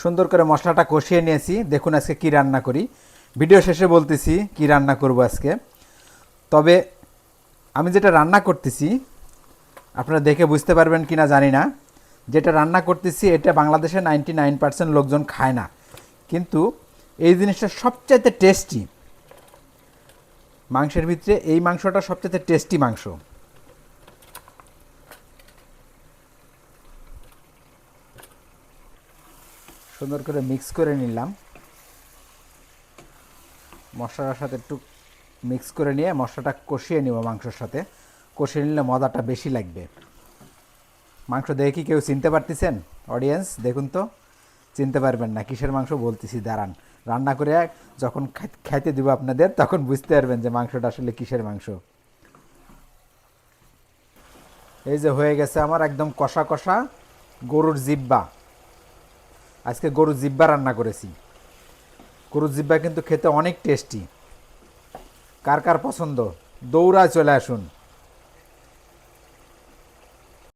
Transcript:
সুন্দর করে মশলাটা কষিয়ে নিয়েছি। দেখুন আজকে কি রান্না করি, ভিডিও শেষে বলতেছি কি রান্না করব আজকে। তবে আমি যেটা রান্না করতেছি আপনারা দেখে বুঝতে পারবেন কিনা জানি না। যেটা রান্না করতেছি এটা বাংলাদেশে 99% লোকজন খায় না, কিন্তু এই জিনিসটা সবচাইতে টেস্টি। মাংসের ভিতরে এই মাংসটা সবচাইতে টেস্টি মাংস। সুন্দর করে মিক্স করে নিলাম, মশলার সাথে একটু মিক্স করে নিয়ে মশলাটা কষিয়ে নিব। মাংসের সাথে কষিয়ে নিলে মজাটা বেশি লাগবে। মাংস দেখে কি কেউ চিনতে পারতেছেন? অডিয়েন্স দেখুন তো, চিনতে পারবেন না কিসের মাংস বলতেছি। দাঁড়ান, রান্না করে যখন খাইতে দিব আপনাদের তখন বুঝতে পারবেন যে মাংসটা আসলে কিসের মাংস। এই যে হয়ে গেছে আমার একদম কষা কষা গরুর জিব্বা। আজকে গরুর জিব্বা রান্না করেছি। গরুর জিব্বা কিন্তু খেতে অনেক টেস্টি। কার কার পছন্দ দৌড়ায় চলে আসুন।